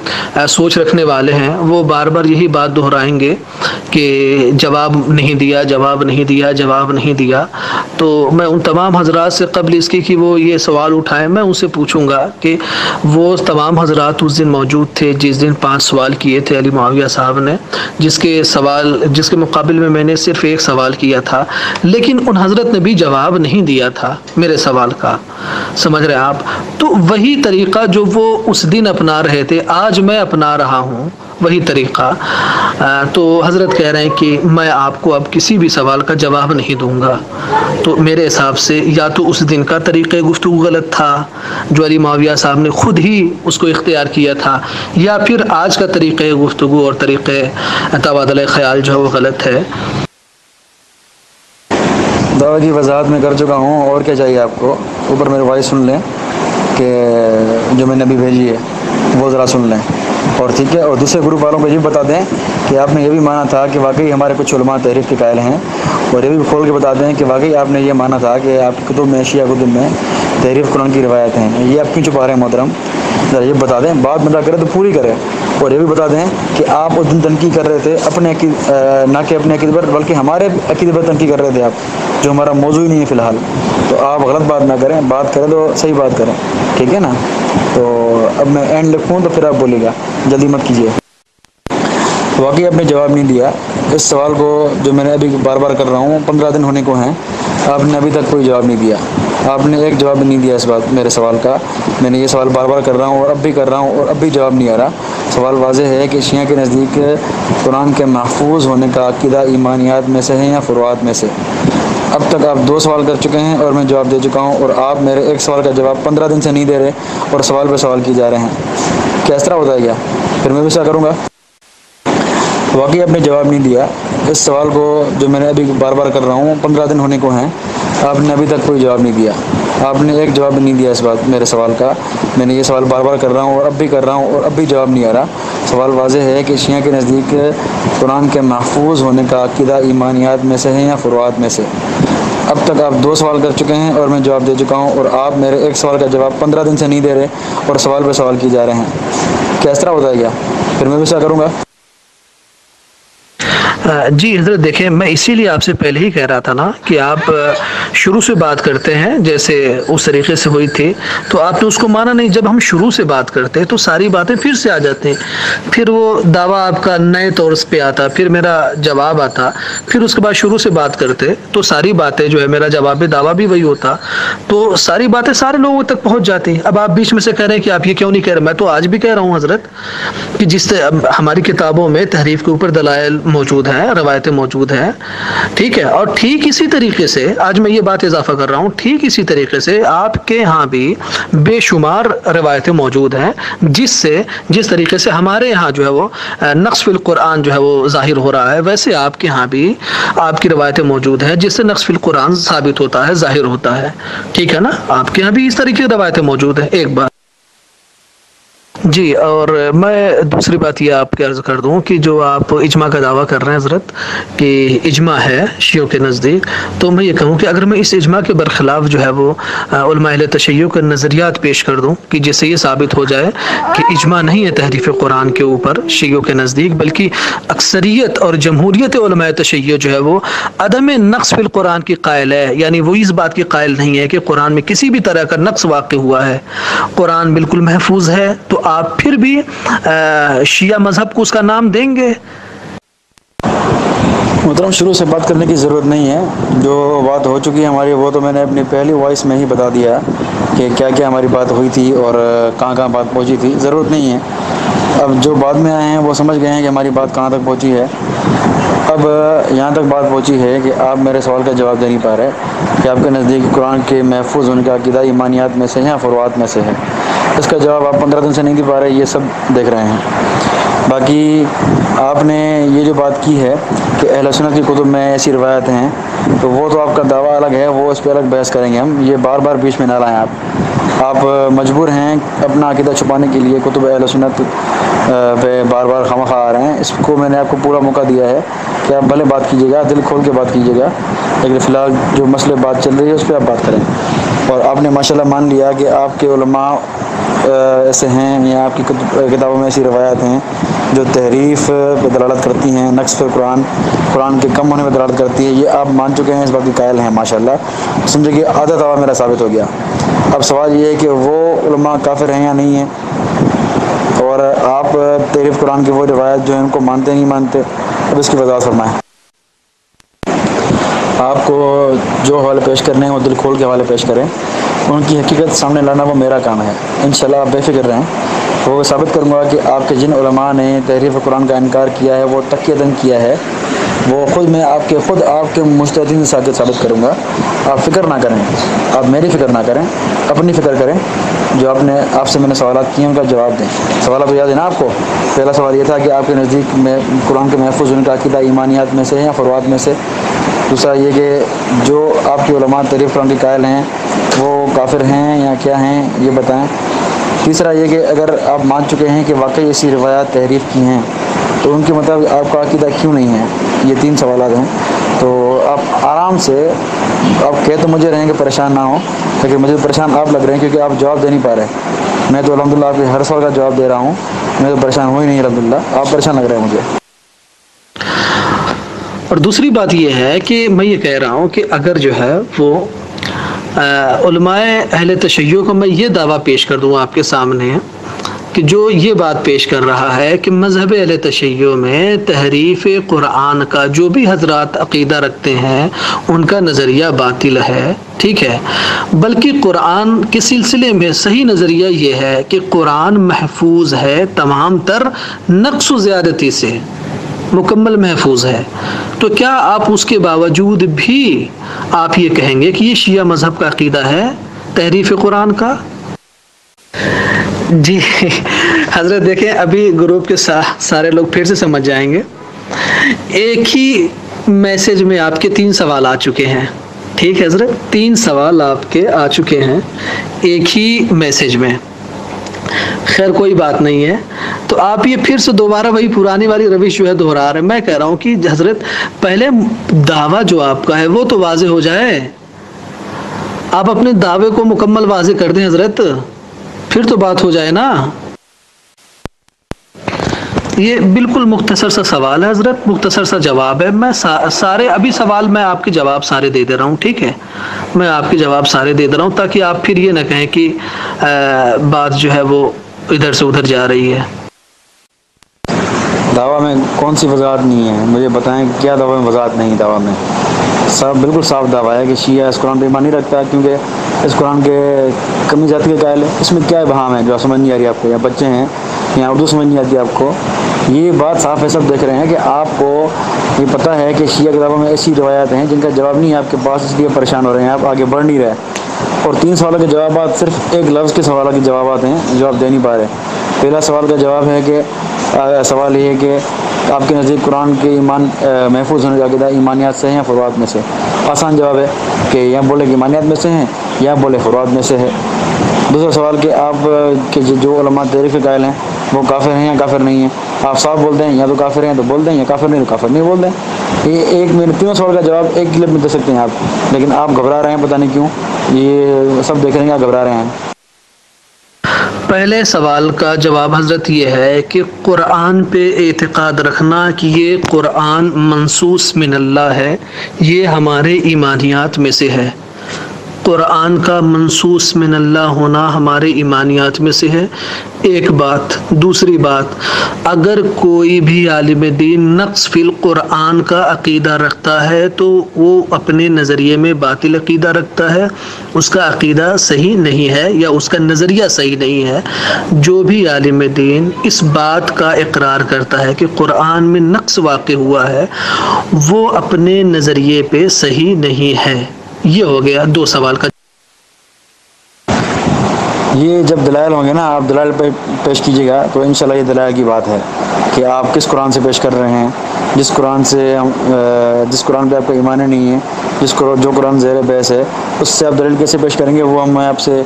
سوچ رکھنے والے ہیں وہ بار بار یہی بات دہرائیں گے کہ جواب نہیں دیا، جواب نہیں دیا، جواب نہیں دیا. تو میں ان تمام حضرات سے قبل اس کی کہ وہ یہ سوال اٹھائیں، میں ان سے پوچھوں گا کہ وہ تمام حضرات اس دن موجود تھے جس دن 5 سوال کیے تھے علی معاویہ صاحب نے، جس کے مقابل میں میں نے صرف ایک سوال کیا تھا، لیکن ان حضرت نے بھی جواب نہیں دیا تھا میرے سوال کا. سمجھ رہے آپ؟ تو وہی طریقہ جو وہ اس دن اپنا رہے تھے آج میں اپنا رہا ہوں، وہی طریقہ. تو حضرت کہہ رہے ہیں کہ میں آپ کو اب کسی بھی سوال کا جواب نہیں دوں گا. تو میرے حساب سے یا تو اس دن کا طریقہ گفتگو غلط تھا جو علی معاویہ صاحب نے خود ہی اس کو اختیار کیا تھا، یا پھر آج کا طریقہ گفتگو اور طریقہ تبادلہ خیال جو ہے وہ غلط ہے. دعوی کی وضاحت میں کر چکا ہوں، اور کیا چاہیے آپ کو؟ اوپر میری وائس سن لیں کہ جو میں نے ابھی بھیجی ہے وہ ذرا سن لیں، اور ٹھیک ہے. اور دوسرے گروپ والوں کو یہ بتا دیں کہ آپ نے یہ بھی مانا تھا کہ واقعی ہمارے کچھ علماء تحریف کے قائل ہیں، اور یہ بھی کھول کے بتا دیں کہ واقعی آپ نے یہ مانا تھا کہ آپ کی کتب میں، شیعہ کتب میں تحریف قرآن کی روایت ہیں. یہ آپ کیوں چھپا رہے ہیں محترم؟ ذرا یہ بتا دیں. بات مدعا کرے تو پوری کرے. اور یہ بھی بتا دیں کہ آپ اس دن تنقید کر رہے تھے اپنے نہ کہ اپنے عقیدے پر، بلکہ ہمارے عقیدے پر تنقید کر رہے تھے آپ، جو ہمارا موضوع ہی نہیں ہے فی الحال. تو آپ غلط بات نہ کریں، بات کریں تو صحیح بات کریں، ٹھیک ہے نا؟ تو اب میں اینڈ لکھوں تو پھر آپ بولیے گا، جلدی مت کیجیے. واقعی آپ نے جواب نہیں دیا اس سوال کو جو میں نے ابھی بار بار کر رہا ہوں. 15 دن ہونے کو ہیں، آپ نے ابھی تک کوئی جواب نہیں دیا. آپ نے ایک جواب نہیں دیا اس بات میرے سوال کا. میں نے یہ سوال بار بار کر رہا ہوں اور اب بھی کر رہا ہوں اور اب بھی جواب نہیں آ رہا. سوال واضح ہے کہ شیعہ کے نزدیک قرآن کے محفوظ ہونے کا عقیدہ ایمانیات میں سے ہے یا فروعات میں سے؟ اب تک آپ 2 سوال کر چکے ہیں اور میں جواب دے چکا ہوں، اور آپ میرے ایک سوال کا جواب 15 دن سے نہیں دے رہے اور سوال پہ سوال کیے جا رہے ہیں. کیا اس طرح ہوتا ہے کیا؟ پھر میں بھی ایسا کروں گا. واقعی آپ نے جواب نہیں دیا اس سوال کو جو میں نے ابھی بار بار کر رہا ہوں. 15 دن ہونے کو ہیں، آپ نے ابھی تک کوئی جواب نہیں دیا. آپ نے ایک جواب نہیں دیا اس بات میرے سوال کا. میں نے یہ سوال بار بار کر رہا ہوں اور اب بھی کر رہا ہوں اور اب بھی جواب نہیں آ رہا. سوال واضح ہے کہ شیعہ کے نزدیک قرآن کے محفوظ ہونے کا عقیدہ ایمانیات میں سے ہے یا فروعات میں سے؟ اب تک آپ 2 سوال کر چکے ہیں اور میں جواب دے چکا ہوں، اور آپ میرے ایک سوال کا جواب 15 دن سے نہیں دے رہے اور سوال پہ سوال کیے جا رہے ہیں. کیا اس طرح ہوتا ہے کیا؟ پھر میں بھی ایسا کروں گا. جی حضرت دیکھیں، میں اسی لیے آپ سے پہلے ہی کہہ رہا تھا نا کہ آپ شروع سے بات کرتے ہیں جیسے اس طریقے سے ہوئی تھی، تو آپ نے اس کو مانا نہیں. جب ہم شروع سے بات کرتے ہیں تو ساری باتیں پھر سے آ جاتی ہیں، پھر وہ دعویٰ آپ کا نئے طور پہ آتا، پھر میرا جواب آتا، پھر اس کے بعد شروع سے بات کرتے تو ساری باتیں جو ہے میرا جواب دعویٰ بھی وہی ہوتا، تو ساری باتیں سارے لوگوں تک پہنچ جاتی. اب آپ بیچ میں سے کہہ رہے ہیں کہ آپ یہ کیوں نہیں کہہ رہے. میں تو آج بھی کہہ رہا ہوں حضرت کہ جس سے ہماری کتابوں میں تحریف کے اوپر دلائل موجود ہیں، روایتیں موجود ہیں، ٹھیک ہے. اور ٹھیک اسی طریقے سے آج میں یہ بات اضافہ کر رہا ہوں، ٹھیک اسی طریقے سے آپ کے ہاں بھی بے شمار روایتیں موجود ہیں جس طریقے سے ہمارے یہاں جو ہے وہ نقص فی القرآن جو ہے وہ ظاہر ہو رہا ہے، ویسے آپ کے ہاں بھی آپ کی روایتیں موجود ہیں جس سے نقص فی القرآن ثابت ہوتا ہے، ظاہر ہوتا ہے، ٹھیک ہے نا؟ آپ کے یہاں بھی اس طریقے کی روایتیں موجود ہیں. ایک بات جی. اور میں دوسری بات یہ آپ کے عرض کر دوں کہ جو آپ اجماع کا دعویٰ کر رہے ہیں حضرت کہ اجماع ہے شیعوں کے نزدیک، تو میں یہ کہوں کہ اگر میں اس اجماع کے برخلاف جو ہے وہ علماء اہل تشیع کے نظریات پیش کر دوں کہ جس سے یہ ثابت ہو جائے کہ اجماع نہیں ہے تحریف قرآن کے اوپر شیعوں کے نزدیک، بلکہ اکثریت اور جمہوریت علماء تشیع جو ہے وہ عدم نقص فی القرآن کی قائل ہے، یعنی وہ اس بات کی قائل نہیں ہے کہ قرآن میں کسی بھی طرح کا نقص واقع ہوا ہے، قرآن بالکل محفوظ ہے، تو آپ پھر بھی شیعہ مذہب کو اس کا نام دیں گے؟ محترم شروع سے بات کرنے کی ضرورت نہیں ہے. جو بات ہو چکی ہے ہماری وہ تو میں نے اپنی پہلی وائس میں ہی بتا دیا کہ کیا کیا ہماری بات ہوئی تھی اور کہاں کہاں بات پہنچی تھی. ضرورت نہیں ہے. اب جو بعد میں آئے ہیں وہ سمجھ گئے ہیں کہ ہماری بات کہاں تک پہنچی ہے. اب یہاں تک بات پہنچی ہے کہ آپ میرے سوال کا جواب دے نہیں پا رہے کہ آپ کے نزدیک قرآن کے محفوظ ہونے کا عقیدہ ایمانیات میں سے ہے یا فروعات میں سے ہے. اس کا جواب آپ 15 دن سے نہیں دے پا رہے، یہ سب دیکھ رہے ہیں. باقی آپ نے یہ جو بات کی ہے کہ اہل سنت کی کتب میں ایسی روایت ہیں، تو وہ تو آپ کا دعویٰ الگ ہے، وہ اس پہ الگ بحث کریں گے ہم. یہ بار بار بیچ میں نہ لائیں آپ. آپ مجبور ہیں اپنا عقیدہ چھپانے کے لیے کتب اہل سنت پہ بار بار خواہ آ رہے ہیں. اس کو میں نے آپ کو پورا موقع دیا ہے کہ آپ بھلے بات کیجیے گا, دل کھول کے بات کیجیے گا, لیکن فی الحال جو مسئلے بات چل رہی ہے اس پہ آپ بات کریں. اور آپ نے ماشاءاللہ مان لیا کہ آپ کے علماء ایسے ہیں یا آپ کی کتابوں میں ایسی روایات ہیں جو تحریف پہ دلالت کرتی ہیں, نقص پہ قرآن کے کم ہونے پہ دلالت کرتی ہے. یہ آپ مان چکے ہیں, اس بات کے قائل ہیں ماشاءاللہ. سمجھے کہ آدھا دعویٰ میرا ثابت ہو گیا. اب سوال یہ ہے کہ وہ علماء کافر ہیں یا نہیں ہیں, اور آپ تحریف قرآن کی وہ روایت جو ہیں ان کو مانتے نہیں مانتے. اب اس کی وضاحت فرمائیں. آپ کو جو حوالے پیش کرنے ہیں وہ دل کھول کے حوالے پیش کریں. ان کی حقیقت سامنے لانا وہ میرا کام ہے. انشاءاللہ آپ بے فکر رہیں. وہ ثابت کروں گا کہ آپ کے جن علماء نے تحریف قرآن کا انکار کیا ہے وہ تقییداً کیا ہے, وہ خود آپ کے مجتہدین سے ثابت کروں گا. آپ فکر نہ کریں, آپ میری فکر نہ کریں, اپنی فکر کریں. جو آپ سے میں نے سوالات کیے ان کا جواب دیں. سوالات تو یاد ہے نا آپ کو. پہلا سوال یہ تھا کہ آپ کے نزدیک میں قرآن کے محفوظ ہونے کا عقیدہ ایمانیات میں سے ہے یا فروعات میں سے. دوسرا یہ کہ جو آپ کے علماء تحریف قرآن کے قائل ہیں وہ کافر ہیں یا کیا ہیں یہ بتائیں. تیسرا یہ کہ اگر آپ مان چکے ہیں کہ واقعی ایسی روایات تحریف کی ہیں تو ان کے مطابق آپ کا عقیدہ کیوں نہیں ہے. یہ 3 سوالات ہیں. تو آپ آرام سے آپ کہہ تو مجھے رہیں کہ پریشان نہ ہوں, لیکن مجھے پریشان آپ لگ رہے ہیں کیونکہ آپ جواب دے نہیں پا رہے. میں تو الحمدللہ آپ کے ہر سوال کا جواب دے رہا ہوں. میں تو پریشان ہوں ہی نہیں الحمدللہ. آپ پریشان لگ رہے ہیں مجھے. اور دوسری بات یہ ہے کہ میں یہ کہہ رہا ہوں کہ اگر جو ہے وہ علماء اہل تشیع کو میں یہ دعویٰ پیش کر دوں آپ کے سامنے کہ جو یہ بات پیش کر رہا ہے کہ مذہب اہل تشیع میں تحریف قرآن کا جو بھی حضرات عقیدہ رکھتے ہیں ان کا نظریہ باطل ہے, ٹھیک ہے, بلکہ قرآن کے سلسلے میں صحیح نظریہ یہ ہے کہ قرآن محفوظ ہے, تمام تر نقص و زیادتی سے مکمل محفوظ ہے, تو کیا آپ اس کے باوجود بھی آپ یہ کہیں گے کہ یہ شیعہ مذہب کا عقیدہ ہے تحریف قرآن کا؟ جی حضرت دیکھیں, ابھی گروپ کے سارے لوگ پھر سے سمجھ جائیں گے. ایک ہی میسج میں آپ کے 3 سوال آ چکے ہیں, ٹھیک ہے حضرت, 3 سوال آپ کے آ چکے ہیں ایک ہی میسج میں. خیر کوئی بات نہیں ہے. تو آپ یہ پھر سے دوبارہ وہی پرانی والی روش جو ہے دہرا رہے ہیں. میں کہہ رہا ہوں کہ حضرت پہلے دعویٰ جو آپ کا ہے وہ تو واضح ہو جائے. آپ اپنے دعوے کو مکمل واضح کر دیں حضرت, پھر تو بات ہو جائے نا. یہ بالکل مختصر سا سوال ہے حضرت, مختصر سا جواب ہے. میں سارے ابھی سوال میں آپ کے جواب سارے دے دے رہا ہوں, ٹھیک ہے, میں آپ کے جواب سارے دے دے رہا ہوں تاکہ آپ پھر یہ نہ کہیں کہ بات جو ہے وہ ادھر سے ادھر جا رہی ہے. دعویٰ میں کون سی وضاحت نہیں ہے, مجھے بتائیں کیا دعویٰ میں وضاحت نہیں. دعویٰ میں بالکل صاف دعویٰ ہے کہ شیعہ اس قرآن پہ ایمان نہیں رکھتا کیونکہ اس قرآن کے کمی ذاتی کے قائل ہے. اس میں کیا ابہام ہے جو سمجھ نہیں آ رہی آپ کو, یا بچے ہیں یا اردو سمجھ نہیں آتی آپ کو. یہ بات صاف ہے, سب دیکھ رہے ہیں کہ آپ کو یہ پتہ ہے کہ شیعہ کتابوں میں ایسی روایات ہیں جن کا جواب نہیں ہے آپ کے پاس, اس لیے پریشان ہو رہے ہیں, آپ آگے بڑھ نہیں رہے. اور 3 سوالوں کے جوابات صرف ایک لفظ کے سوالوں کے جوابات ہیں, جواب دے نہیں پا رہے. پہلا سوال کا جواب ہے کہ سوال یہ ہے کہ آپ کے نزدیک قرآن کے ایمان محفوظ ہونے کا عقیدہ ایمانیات سے ہیں یا فروعات میں سے. آسان جواب ہے کہ یا بولے کہ ایمانیات میں سے ہیں یا بولے فروعات میں سے ہے. دوسرا سوال کہ آپ کے جو علماء تحریف قائل ہیں وہ کافر ہیں یا کافر نہیں ہیں. آپ صاف بول دیں یا تو کافر ہیں تو بول دیں, یا کافر نہیں تو کافر نہیں بول دیں. یہ ایک میرے 3 سوال کا جواب ایک کلپ میں دے سکتے ہیں آپ, لیکن آپ گھبرا رہے ہیں پتہ نہیں کیوں. یہ سب دیکھ رہے ہیں آپ گھبرا رہے ہیں. پہلے سوال کا جواب حضرت یہ ہے کہ قرآن پہ اعتقاد رکھنا کہ یہ قرآن منصوص من اللہ ہے, یہ ہمارے ایمانیات میں سے ہے. قرآن کا منصوص من اللہ ہونا ہمارے ایمانیات میں سے ہے, ایک بات. دوسری بات, اگر کوئی بھی عالم دین نقص فی القرآن کا عقیدہ رکھتا ہے تو وہ اپنے نظریے میں باطل عقیدہ رکھتا ہے, اس کا عقیدہ صحیح نہیں ہے یا اس کا نظریہ صحیح نہیں ہے. جو بھی عالم دین اس بات کا اقرار کرتا ہے کہ قرآن میں نقص واقع ہوا ہے وہ اپنے نظریے پہ صحیح نہیں ہے. یہ ہو گیا 2 سوال کا. یہ جب دلائل ہوں گے نا, آپ دلائل پہ پیش کیجیے گا تو انشاءاللہ یہ دلائل کی بات ہے کہ آپ کس قرآن سے پیش کر رہے ہیں. جس قرآن پہ آپ کا ایمان ہی نہیں ہے، جو قرآن زیر بحث ہے، اس سے آپ دلیل کیسے پیش کریں گے؟ وہ میں آپ سے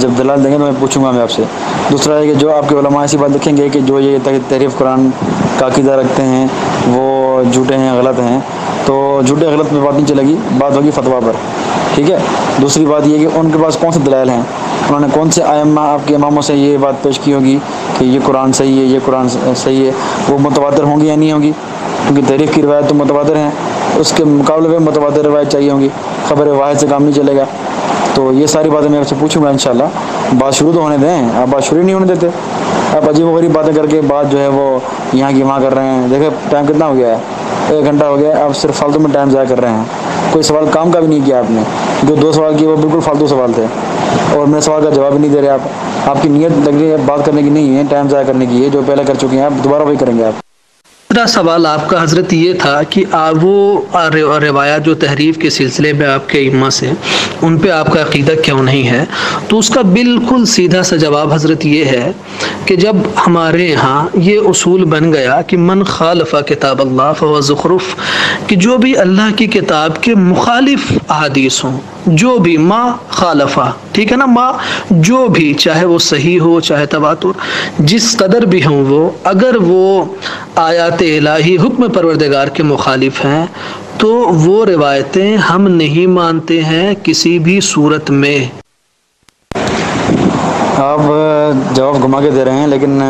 جب دلال دیں گے تو میں پوچھوں گا میں آپ سے۔ دوسرا ہے کہ جو آپ کے علماء ایسی بات لکھیں گے کہ جو یہ تحریف قرآن کا عقیدہ رکھتے ہیں وہ جھوٹے ہیں، غلط ہیں، تو جھوٹے غلط میں بات نہیں چلے گی، بات ہوگی فتویٰ پر، ٹھیک ہے۔ دوسری بات یہ کہ ان کے پاس کون سے دلائل ہیں، انہوں نے کون سے ائمہ آپ کے اماموں سے یہ بات پیش کی ہوگی کہ یہ قرآن صحیح ہے، یہ قرآن صحیح ہے، وہ متواتر ہوں گی یا نہیں ہوگی؟ کیونکہ تحریف کی روایت تو متواتر ہیں، اس کے مقابلے میں متواتر روایت چاہیے ہوں گی، خبر واحد سے کام نہیں چلے گا۔ تو یہ ساری باتیں میں آپ سے پوچھوں گا انشاءاللہ۔ بات شروع تو ہونے دیں، آپ بات شروع نہیں ہونے دیتے، آپ عجیب و غریب باتیں کر کے بات جو ہے وہ یہاں کی وہاں کر رہے ہیں۔ دیکھیں ٹائم کتنا ہو گیا ہے، 1 گھنٹہ ہو گیا ہے، آپ صرف فالتو میں ٹائم ضائع کر رہے ہیں۔ کوئی سوال کام کا بھی نہیں کیا آپ نے، جو 2 سوال کیے وہ بالکل فالتو سوال تھے، اور میرے سوال کا جواب بھی نہیں دے رہے آپ کی نیت لگ رہی ہے بات کرنے کی نہیں ہے، ٹائم ضائع کرنے کی ہے، جو پہلے کر چکے ہیں آپ دوبارہ وہی کریں گے آپ۔ میرا سوال آپ کا حضرت یہ تھا کہ وہ روایات جو تحریف کے سلسلے میں آپ کے ائمہ سے ان پہ آپ کا عقیدہ کیوں نہیں ہے؟ تو اس کا بالکل سیدھا سا جواب حضرت یہ ہے کہ جب ہمارے یہاں یہ اصول بن گیا کہ من خالف کتاب اللہ فهو زخرف، کہ جو بھی اللہ کی کتاب کے مخالف احادیث ہوں، جو بھی ما خالفہ، ٹھیک ہے نا، ما جو بھی، چاہے وہ صحیح ہو چاہے تواتر، جس قدر بھی ہوں وہ، اگر وہ آیات الہی حکم پروردگار کے مخالف ہیں تو وہ روایتیں ہم نہیں مانتے ہیں کسی بھی صورت میں۔ آپ جواب گھما کے دے رہے ہیں، لیکن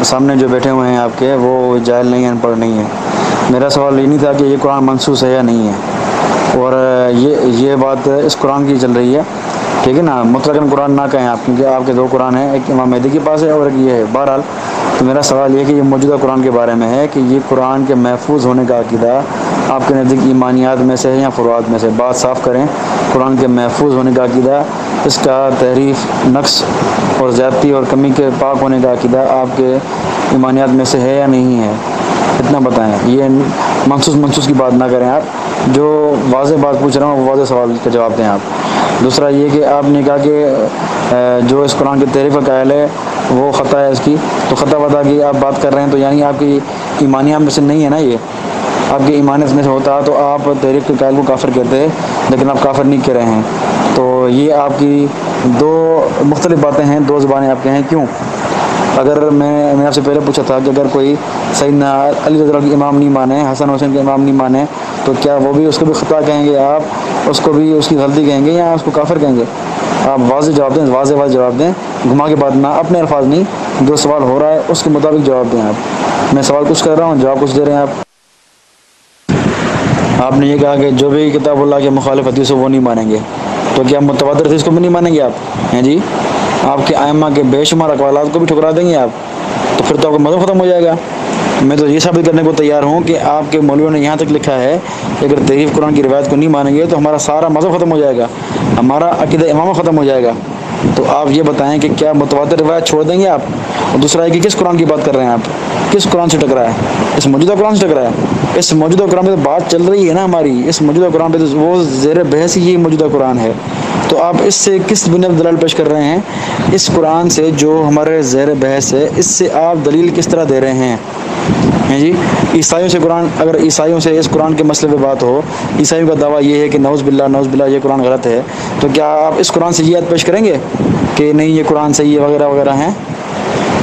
سامنے جو بیٹھے ہوئے ہیں آپ کے وہ جاہل نہیں ہیں، ان پڑھ نہیں ہیں۔ میرا سوال یہ نہیں تھا کہ یہ قرآن منسوخ ہے یا نہیں ہے، اور یہ بات اس قرآن کی چل رہی ہے، ٹھیک ہے نا۔ مطلقاً قرآن نہ کہیں آپ، کیونکہ آپ کے 2 قرآن ہیں، ایک امام مہدی کے پاس ہے اور ایک یہ ہے۔ بہرحال تو میرا سوال یہ ہے کہ یہ موجودہ قرآن کے بارے میں ہے کہ یہ قرآن کے محفوظ ہونے کا عقیدہ آپ کے نزدیک ایمانیات میں سے ہے یا فروعات میں سے؟ بات صاف کریں، قرآن کے محفوظ ہونے کا عقیدہ، اس کا تحریف، نقص اور زیادتی اور کمی کے پاک ہونے کا عقیدہ آپ کے ایمانیات میں سے ہے یا نہیں ہے؟ اتنا بتائیں، یہ منسوخ کی بات نہ کریں آپ، جو واضح بات پوچھ رہا ہوں وہ واضح سوال کا جواب دیں آپ۔ دوسرا یہ کہ آپ نے کہا کہ جو اس قرآن کی تحریف کا قائل ہے وہ خطا ہے اس کی، تو خطا وطا کی آپ بات کر رہے ہیں، تو یعنی آپ کی ایمانیات میں سے نہیں ہے نا، یہ آپ کی ایمانیت میں سے ہوتا تو آپ تحریف کے قائل کو کافر کہتے ہیں، لیکن آپ کافر نہیں کہہ رہے ہیں۔ تو یہ آپ کی 2 مختلف باتیں ہیں، 2 زبانیں آپ کے ہیں۔ کیوں؟ اگر میں نے آپ سے پہلے پوچھا تھا کہ اگر کوئی سیدنا علی رضی اللہ عنہ کے امام نہیں مانے، حسن حسین کے امام نہیں مانے، تو کیا وہ بھی اس کو بھی خطا کہیں گے، آپ اس کو بھی اس کی غلطی کہیں گے یا اس کو کافر کہیں گے؟ آپ واضح جواب دیں، واضح جواب دیں، گھما کے بات نہ، اپنے الفاظ نہیں، جو سوال ہو رہا ہے اس کے مطابق جواب دیں آپ۔ میں سوال کچھ کر رہا ہوں، جواب کچھ دے رہے ہیں آپ۔ آپ نے یہ کہا کہ جو بھی کتاب اللہ کے مخالف حدیث ہو وہ نہیں مانیں گے، تو کیا متواتر حدیث کو بھی نہیں مانیں گے آپ؟ ہیں جی، آپ کے ائمہ کے بے شمار اقوالات کو بھی ٹھکرا دیں گے آپ، تو پھر تو آپ کا مذہب ختم ہو جائے گا۔ میں تو یہ ثابت کرنے کو تیار ہوں کہ آپ کے مولویوں نے یہاں تک لکھا ہے کہ اگر تحریف قرآن کی روایت کو نہیں مانیں گے تو ہمارا سارا مذہب ختم ہو جائے گا، ہمارا عقیدہ امامہ ختم ہو جائے گا۔ تو آپ یہ بتائیں کہ کیا متواتر روایت چھوڑ دیں گے آپ؟ اور دوسرا ہے کہ کس قرآن کی بات کر رہے ہیں آپ؟ کس قرآن سے ٹکرا ہے؟ اس موجودہ قرآن سے ٹکرا ہے؟ اس موجودہ قرآن پہ تو بات چل رہی ہے نا ہماری، اس موجودہ قرآن پہ تو وہ زیر بحث ہی موجودہ قرآن ہے، تو آپ اس سے کس بنیاد دلائل پیش کر رہے ہیں؟ اس قرآن سے جو ہمارے زیر بحث ہے، اس سے آپ دلیل کس طرح دے رہے ہیں جی؟ عیسائیوں سے قرآن، اگر عیسائیوں سے اس قرآن کے مسئلے پہ بات ہو، عیسائیوں کا دعویٰ یہ ہے کہ نعوذ باللہ یہ قرآن غلط ہے، تو کیا آپ اس قرآن سے یہ آیت پیش کریں گے کہ نہیں یہ قرآن صحیح ہے وغیرہ وغیرہ ہیں؟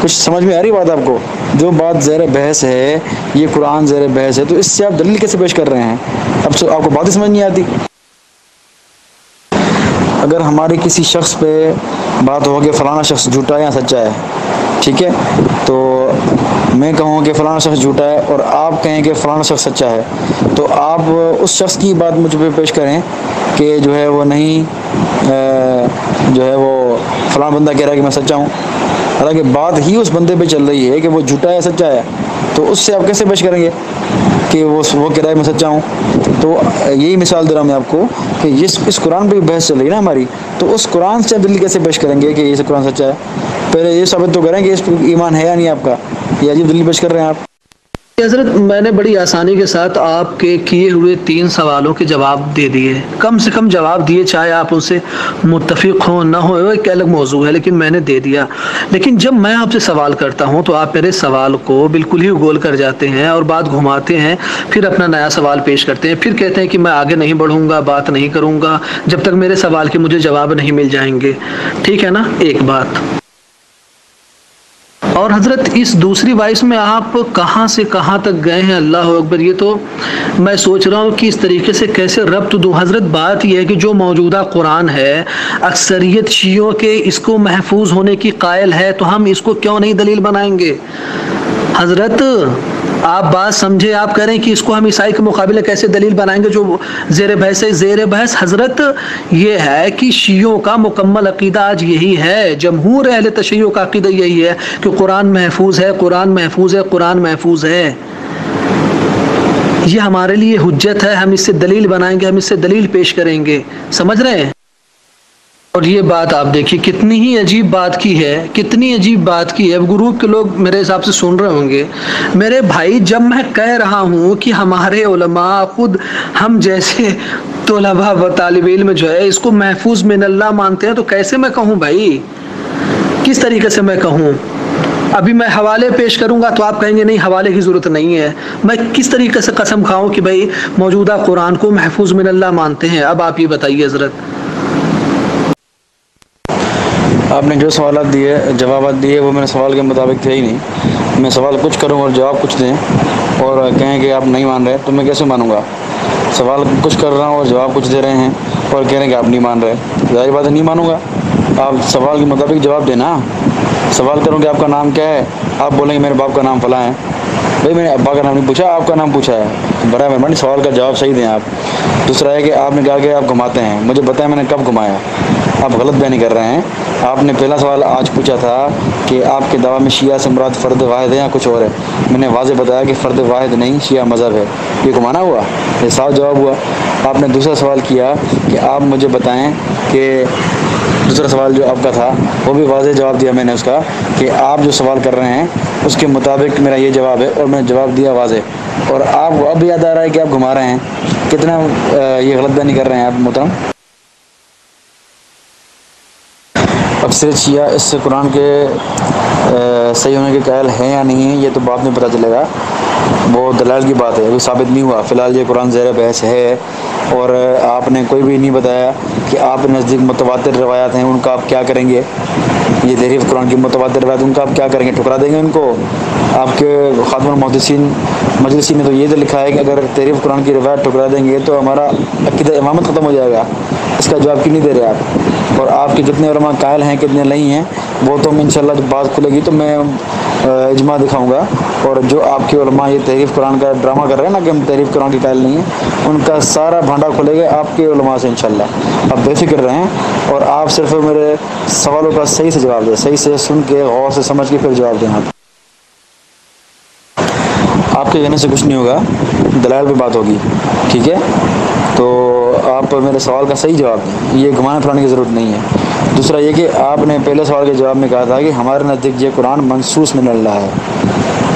کچھ سمجھ میں آ رہی بات آپ کو؟ جو بات زیر بحث ہے، یہ قرآن زیر بحث ہے، تو اس سے آپ دلیل کیسے پیش کر رہے ہیں؟ اب آپ کو بات ہی سمجھ نہیں آتی۔ اگر ہماری کسی شخص پہ بات ہو کہ فلانا شخص جھوٹا ہے یا سچا ہے، ٹھیک ہے، تو میں کہوں کہ فلانا شخص جھوٹا ہے اور آپ کہیں کہ فلانا شخص سچا ہے، تو آپ اس شخص کی بات مجھ پہ پیش کریں کہ جو ہے وہ نہیں، جو ہے وہ فلاں بندہ کہہ رہا ہے کہ میں سچا ہوں، حالانکہ بات ہی اس بندے پہ چل رہی ہے کہ وہ جھوٹا ہے سچا ہے، تو اس سے آپ کیسے پیش کریں گے کہ وہ کہہ رہا ہے میں سچا ہوں؟ تو یہی مثال دے رہا ہوں میں آپ کو کہ اس قرآن پہ بحث چل رہی ہے نا ہماری، تو اس قرآن سے دلیل کیسے پیش کریں گے کہ یہ قرآن سچا ہے؟ پہلے یہ ثابت تو کریں کہ اس پہ ایمان ہے یا نہیں آپ کا، یہ عجیب دلیل پیش کر رہے ہیں آپ۔ حضرت میں نے بڑی آسانی کے ساتھ آپ کے کیے ہوئے 3 سوالوں کے جواب دے دیے، کم سے کم جواب دیے، چاہے آپ ان سے متفق ہوں نہ ہو، ایک الگ موضوع ہے، لیکن میں نے دے دیا۔ لیکن جب میں آپ سے سوال کرتا ہوں تو آپ میرے سوال کو بالکل ہی گول کر جاتے ہیں اور بات گھماتے ہیں، پھر اپنا نیا سوال پیش کرتے ہیں، پھر کہتے ہیں کہ میں آگے نہیں بڑھوں گا، بات نہیں کروں گا جب تک میرے سوال کے مجھے جواب نہیں مل جائیں گے۔ ٹھیک ہے نا، ایک بات۔ اور حضرت اس دوسری وائس میں آپ کہاں سے کہاں تک گئے ہیں، اللہ اکبر، یہ تو میں سوچ رہا ہوں کہ اس طریقے سے کیسے ربط دوں۔ حضرت بات یہ ہے کہ جو موجودہ قرآن ہے اکثریت شیعوں کے اس کو محفوظ ہونے کی قائل ہے، تو ہم اس کو کیوں نہیں دلیل بنائیں گے؟ حضرت آپ بات سمجھے، آپ کہہ رہے ہیں کہ اس کو ہم عیسائی کے مقابلے کیسے دلیل بنائیں گے جو زیر بحث ہے؟ زیر بحث حضرت یہ ہے کہ شیعوں کا مکمل عقیدہ آج یہی ہے، جمہور اہل تشیع کا عقیدہ یہی ہے کہ قرآن محفوظ ہے، قرآن محفوظ ہے، قرآن محفوظ ہے۔ یہ ہمارے لیے حجت ہے، ہم اس سے دلیل بنائیں گے، ہم اس سے دلیل پیش کریں گے، سمجھ رہے ہیں؟ اور یہ بات آپ دیکھیے کتنی ہی عجیب بات کی ہے، کتنی عجیب بات کی ہے۔ گروپ کے لوگ میرے حساب سے سن رہے ہوں گے۔ میرے بھائی، جب میں کہہ رہا ہوں کہ ہمارے علماء خود ہم جیسے طلباء و طالب علم جو ہے اس کو محفوظ من اللہ مانتے ہیں، تو کیسے میں کہوں بھائی؟ کس طریقے سے میں کہوں؟ ابھی میں حوالے پیش کروں گا تو آپ کہیں گے نہیں حوالے کی ضرورت نہیں ہے۔ میں کس طریقے سے قسم کھاؤں کہ بھائی موجودہ قرآن کو محفوظ من اللہ مانتے ہیں؟ اب آپ یہ بتائیے حضرت۔ آپ نے جو سوالات دیے، جوابات دیے، وہ میرے سوال کے مطابق تھے ہی نہیں۔ میں سوال کچھ کروں اور جواب کچھ دیں اور کہیں کہ آپ نہیں مان رہے، تو میں کیسے مانوں گا؟ سوال کچھ کر رہا ہوں اور جواب کچھ دے رہے ہیں اور کہہ رہے ہیں کہ آپ نہیں مان رہے، ظاہر بات ہے نہیں مانوں گا۔ آپ سوال کے مطابق جواب دینا۔ سوال کروں کہ آپ کا نام کیا ہے، آپ بولیں گے میرے باپ کا نام فلاں ہے۔ بھائی میں نے ابا کا نام نہیں پوچھا، آپ کا نام پوچھا ہے، برائے مہربانی سوال کا جواب صحیح دیں آپ۔ دوسرا ہے کہ آپ نے کہا کہ آپ گھماتے ہیں، مجھے بتائیں میں نے کب گھمایا؟ آپ غلط بیانی کر رہے ہیں۔ آپ نے پہلا سوال آج پوچھا تھا کہ آپ کے دعویٰ میں شیعہ سے مراد فرد واحد ہے یا کچھ اور ہے؟ میں نے واضح بتایا کہ فرد واحد نہیں، شیعہ مذہب ہے۔ یہ گھمانا ہوا؟ یہ صاف جواب ہوا۔ آپ نے دوسرا سوال کیا کہ آپ مجھے بتائیں کہ دوسرا سوال جو آپ کا تھا وہ بھی واضح جواب دیا میں نے اس کا، کہ آپ جو سوال کر رہے ہیں اس کے مطابق میرا یہ جواب ہے اور میں نے جواب دیا واضح، اور آپ اب یاد آ رہا ہے کہ آپ گھما رہے ہیں۔ کتنا یہ غلط بیانی کر رہے ہیں آپ محترم۔ اکثریت شیعہ اس سے قرآن کے صحیح ہونے کے قائل ہیں یا نہیں ہیں، یہ تو بعد میں پتہ چلے گا، وہ دلائل کی بات ہے، ابھی ثابت نہیں ہوا۔ فی الحال یہ قرآن زیر بحث ہے، اور آپ نے کوئی بھی نہیں بتایا کہ آپ نزدیک متواتر روایات ہیں ان کا آپ کیا کریں گے۔ یہ تحریف قرآن کی متواتر روایات ان کا آپ کیا کریں گے؟ ٹھکرا دیں گے ان کو؟ آپ کے خاتم المحدثین مجلسی میں تو یہ تو لکھا ہے کہ اگر تحریف قرآن کی روایت ٹھکرا دیں گے تو ہمارا عقیدہ امامت ختم ہو جائے گا۔ اس کا جواب کیوں نہیں دے رہے آپ؟ اور آپ کے کتنے علماء قائل ہیں کتنے نہیں ہیں وہ تو انشاءاللہ جب بات کھلے گی تو میں اجماع دکھاؤں گا، اور جو آپ کے علماء یہ تحریف قرآن کا ڈرامہ کر رہے ہیں نا کہ ہم تحریف قرآن کے قائل نہیں ہیں، ان کا سارا بھانڈا کھلے گا آپ کے علماء سے انشاءاللہ۔ آپ بے فکر رہیں اور آپ صرف میرے سوالوں کا صحیح سے جواب دیں، صحیح سے سن کے غور سے سمجھ کے پھر جواب دیں۔ آپ کے کہنے سے کچھ نہیں ہوگا، دلائل پہ بات ہوگی، ٹھیک ہے؟ تو آپ میرے سوال کا صحیح جواب دیں، یہ گھمانے پھرانے کی ضرورت نہیں ہے۔ دوسرا یہ کہ آپ نے پہلے سوال کے جواب میں کہا تھا کہ ہمارے نزدیک یہ قرآن منسوخ من اللہ ہے،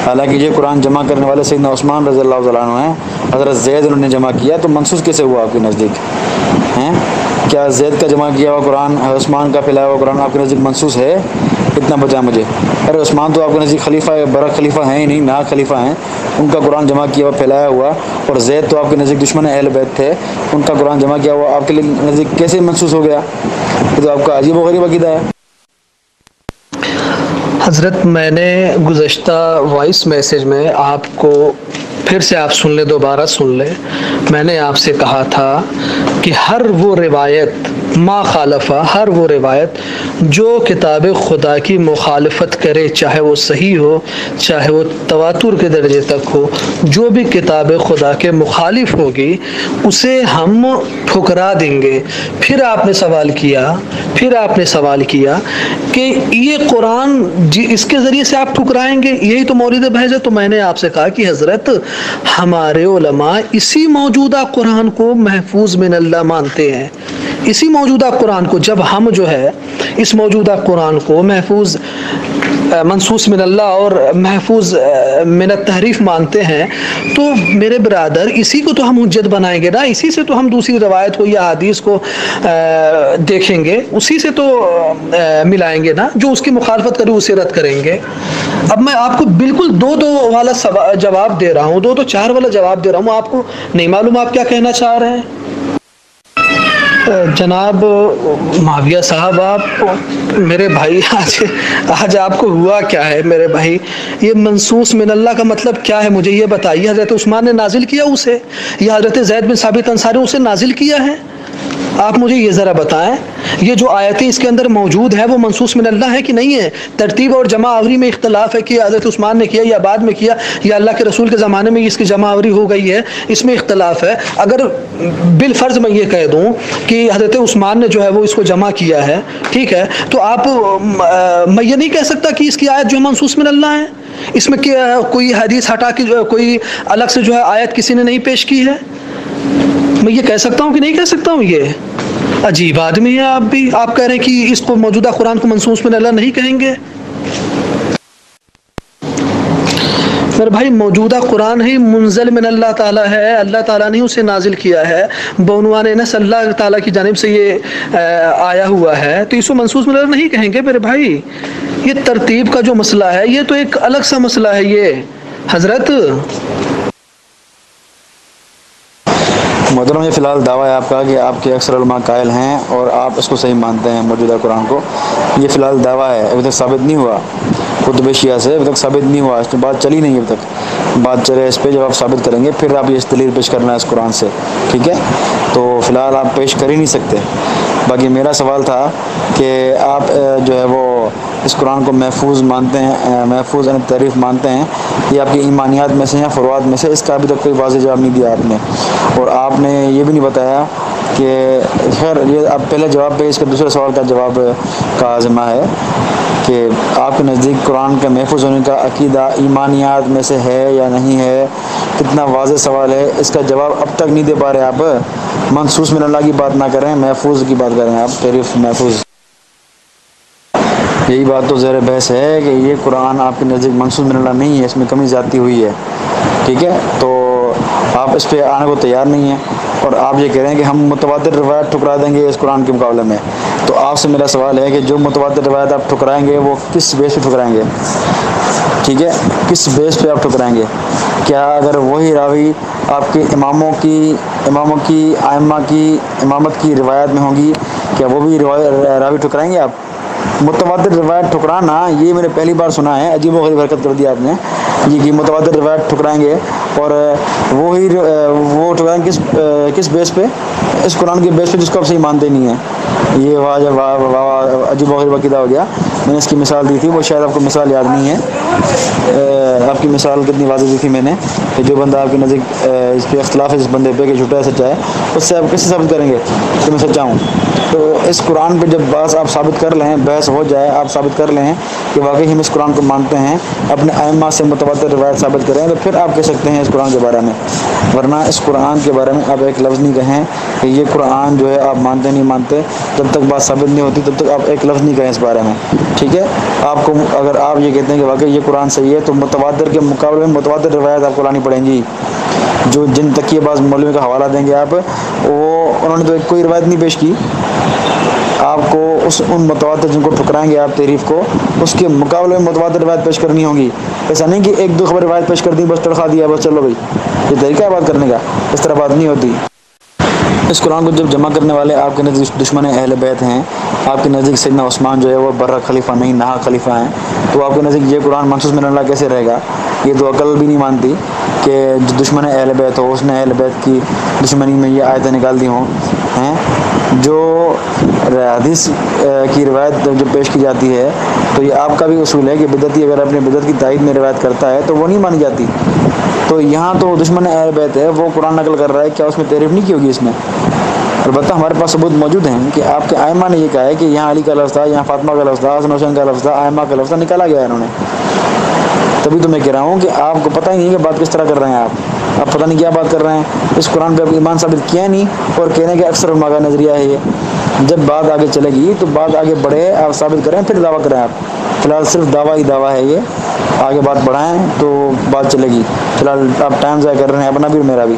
حالانکہ یہ قرآن جمع کرنے والے سیدنا عثمان رضی اللہ تعالیٰ عنہ ہیں، حضرت زید انہوں نے جمع کیا، تو منسوخ کیسے ہوا آپ کے نزدیک ہیں؟ کیا زید کا جمع کیا ہوا قرآن، عثمان کا پھیلایا ہوا قرآن آپ کے نزدیک منسوخ ہے؟ اتنا بتائیں مجھے۔ ارے عثمان تو آپ کے نزدیک خلیفہ برق خلیفہ ہیں ہی نہیں، ناک خلیفہ ہیں، ان کا قرآن جمع کیا ہوا پھیلایا ہوا، اور زید تو آپ کے نزدیک دشمن اہل بیت تھے، ان کا قرآن جمع کیا ہوا آپ کے نزدیک کیسے منسوخ ہو گیا؟ یہ تو آپ کا عجیب و غریب عقیدہ ہے۔ حضرت میں نے گزشتہ وائس میسیج میں آپ کو پھر سے آپ سن لیں، دوبارہ سن لیں، میں نے آپ سے کہا تھا کہ ہر وہ روایت ما خالفہ، ہر وہ روایت جو کتاب خدا کی مخالفت کرے، چاہے وہ صحیح ہو چاہے وہ تواتر کے درجے تک ہو، جو بھی کتاب خدا کے مخالف ہوگی اسے ہم ٹھکرا دیں گے۔ پھر آپ نے سوال کیا کہ یہ قرآن اس کے ذریعے سے آپ ٹھکرائیں گے، یہی تو مورد بحث ہے۔ تو میں نے آپ سے کہا کہ حضرت ہمارے علماء اسی موجودہ قرآن کو محفوظ من اللہ مانتے ہیں، اسی موجودہ قرآن کو جب ہم جو ہے اس موجودہ قرآن کو محفوظ منصوص من اللہ اور محفوظ من التحریف مانتے ہیں تو میرے برادر اسی کو تو ہم حجت بنائیں گے نا، اسی سے تو ہم دوسری روایت کو یا حدیث کو دیکھیں گے، اسی سے تو ملائیں گے نا، جو اس کی مخالفت کرے اسے رد کریں گے۔ اب میں آپ کو بالکل دو والا جواب دے رہا ہوں، دو چار والا جواب دے رہا ہوں، آپ کو نہیں معلوم آپ کیا کہنا چاہ رہے ہیں؟ جناب معاویہ صاحب، آپ میرے بھائی آج آپ کو ہوا کیا ہے میرے بھائی؟ یہ منصوص من اللہ کا مطلب کیا ہے مجھے یہ بتائیے۔ حضرت عثمان نے نازل کیا اسے یا حضرت زید بن ثابت انصاری نے اسے نازل کیا ہے؟ آپ مجھے یہ ذرا بتائیں، یہ جو آیتیں اس کے اندر موجود ہیں وہ منصوص من اللہ ہے کہ نہیں ہے؟ ترتیب اور جمع آوری میں اختلاف ہے کہ حضرت عثمان نے کیا یا بعد میں کیا یا اللہ کے رسول کے زمانے میں اس کی جمع آوری ہو گئی ہے، اس میں اختلاف ہے۔ اگر بالفرض میں یہ کہہ دوں کہ حضرت عثمان نے جو ہے وہ اس کو جمع کیا ہے، ٹھیک ہے، تو آپ میں یہ نہیں کہہ سکتا کہ اس کی آیت جو منصوص من اللہ ہے، اس میں کوئی حدیث ہٹا کے کوئی الگ سے جو ہے آیت کسی نے نہیں پیش کی ہے؟ میں یہ کہہ سکتا ہوں کہ نہیں کہہ سکتا ہوں؟ یہ عجیب آدمی ہے آپ بھی، آپ کہہ رہے ہیں کہ اس کو موجودہ قرآن کو منصوص من اللہ نہیں کہیں گے۔ میرے بھائی موجودہ قرآن ہی منزل من اللہ تعالیٰ ہے، اللہ تعالیٰ نے اسے نازل کیا ہے، بعنوان نص اللہ تعالیٰ کی جانب سے یہ آیا ہوا ہے، تو اس کو منصوص من اللہ نہیں کہیں گے میرے بھائی۔ یہ ترتیب کا جو مسئلہ ہے یہ تو ایک الگ سا مسئلہ ہے یہ حضرت۔ محترم، یہ فی الحال دعویٰ ہے آپ کا کہ آپ کے اکثر علماء قائل ہیں اور آپ اس کو صحیح مانتے ہیں موجودہ قرآن کو، یہ فی الحال دعویٰ ہے، ابھی تک ثابت نہیں ہوا کتب شیعہ سے، ابھی تک ثابت نہیں ہوا، اس پہ بات چلی نہیں، ابھی تک بات چلے اس پہ، جب آپ ثابت کریں گے پھر آپ یہ دلیل پیش کرنا ہے اس قرآن سے، ٹھیک ہے؟ تو فی الحال آپ پیش کر ہی نہیں سکتے۔ باقی میرا سوال تھا کہ آپ جو ہے وہ اس قرآن کو محفوظ مانتے ہیں، محفوظ تعریف مانتے ہیں، یہ آپ کی ایمانیات میں سے یا فروعات میں سے، اس کا ابھی تک کوئی واضح جواب نہیں دیا آپ نے، اور آپ نے یہ بھی نہیں بتایا کہ خیر یہ آپ پہلے جواب پہ اس کا دوسرے سوال کا جواب کا ذمہ ہے کہ آپ کے نزدیک قرآن کے محفوظ ہونے کا عقیدہ ایمانیات میں سے ہے یا نہیں ہے، کتنا واضح سوال ہے، اس کا جواب اب تک نہیں دے پا رہے آپ۔ منصوص من اللہ کی بات نہ کریں، محفوظ کی بات کریں آپ، تعریف محفوظ، یہی بات تو زیر بحث ہے کہ یہ قرآن آپ کے نزدیک منصوص من اللہ نہیں ہے، اس میں کمی زیادتی ہوئی ہے، ٹھیک ہے؟ تو آپ اس پہ آنے کو تیار نہیں ہیں اور آپ یہ کہہ رہے ہیں کہ ہم متواتر روایت ٹھکرا دیں گے اس قرآن کے مقابلے میں۔ تو آپ سے میرا سوال ہے کہ جو متواتر روایت آپ ٹھکرائیں گے وہ کس بیس پہ ٹھکرائیں گے؟ ٹھیک ہے، کس بیس پہ آپ ٹھکرائیں گے؟ کیا اگر وہی راوی آپ کے اماموں کی ائمہ کی امامت کی روایت میں ہوں گی، کیا وہ بھی راوی ٹھکرائیں گے آپ؟ متواتر روایت ٹھکرانا یہ میں نے پہلی بار سنا ہے، عجیب و غریب حرکت کر دی آپ نے، یہ کہ متواتر روایت ٹھکرائیں گے، اور وہ ٹھکرائیں کس بیس پہ؟ اس قرآن کے بیس پہ جس کو آپ صحیح مانتے نہیں ہیں۔ یہ واہ عجیب و غریب عقیدہ ہو گیا۔ میں نے اس کی مثال دی تھی، وہ شاید آپ کو مثال یاد نہیں ہے، آپ کی مثال کتنی واضح دی تھی میں نے کہ جو بندہ آپ کے نزدیک اس پہ اختلاف ہے، جس بندے پہ کہ جھوٹا ہے سچا ہے، اس سے آپ کیسے ثابت کریں گے کہ میں سچا ہوں؟ تو اس قرآن پہ جب بات آپ ثابت کر لیں، بحث ہو جائے، آپ ثابت کر لیں کہ واقعی ہم اس قرآن کو مانتے ہیں، اپنے ائمہ سے متواتر روایت ثابت کریں، تو پھر آپ کہہ سکتے ہیں اس قرآن کے بارے میں، ورنہ اس قرآن کے بارے میں آپ ایک لفظ نہیں کہیں کہ یہ قرآن جو ہے آپ مانتے نہیں مانتے، جب تک بات ثابت نہیں ہوتی تب تک آپ ایک لفظ نہیں کہیں اس بارے میں، ٹھیک ہے؟ آپ کو اگر آپ یہ کہتے ہیں کہ واقعی یہ قرآن صحیح ہے تو متواتر کے مقابلے میں متواتر روایت آپ کو لانی پڑیں گی، جو جن تکیے باز مولوی کا حوالہ دیں گے آپ، وہ انہوں نے تو کوئی روایت نہیں پیش کی، آپ کو ان متواتر جن کو ٹھکرائیں گے آپ تعریف کو، اس کے مقابلے میں متواتر روایت پیش کرنی ہوگی۔ ایسا نہیں کہ ایک دو خبر روایت پیش کر دی بس تڑخا دیا بس چلو بھائی، یہ طریقہ ہے بات کرنے کا، اس طرح بات نہیں ہوتی۔ اس قرآن کو جب جمع کرنے والے آپ کے نزدیک دشمن اہل بیت ہیں، آپ کے نزدیک سیدنا عثمان جو ہے وہ برا خلیفہ نہیں نہا خلیفہ ہیں، تو آپ کے نزدیک یہ قرآن منصوص من اللہ کیسے رہے گا؟ یہ تو عقل بھی نہیں مانتی کہ جو دشمن اہل بیت ہو اس نے اہل بیت کی دشمنی میں یہ آیتیں نکال دی ہوں ہیں۔ جو حدیث کی روایت جو پیش کی جاتی ہے تو یہ آپ کا بھی اصول ہے کہ بدعتی اگر اپنے بدعت کی تائید میں روایت کرتا ہے تو وہ نہیں مانی جاتی، تو یہاں تو دشمن اہل بیت ہے، وہ قرآن نقل کر رہا ہے، کیا اس میں تعریف نہیں کی ہوگی اس نے؟ البتہ ہمارے پاس ثبوت موجود ہیں کہ آپ کے ائمہ نے یہ کہا ہے کہ یہاں علی کا لفظ تھا، یہاں فاطمہ کا لفظ تھا، حسن حسین کا لفظ تھا، ائمہ کا لفظ تھا، نکالا گیا ہے انہوں نے۔ تبھی تو میں کہہ رہا ہوں کہ آپ کو پتہ ہی نہیں کہ بات کس طرح کر رہے ہیں آپ پتہ نہیں کیا بات کر رہے ہیں، اس قرآن پہ آپ ایمان ثابت کیا نہیں اور کہنے کے اکثر علماء کا نظریہ ہے یہ جب بات آگے چلے گی تو بات آگے بڑھے، آپ ثابت کریں پھر دعویٰ کریں. آپ فی الحال صرف دعویٰ ہی دعویٰ ہے، یہ آگے بات بڑھائیں تو بات چلے گی. فی الحال آپ ٹائم ضائع کر رہے ہیں اپنا بھی اور میرا بھی.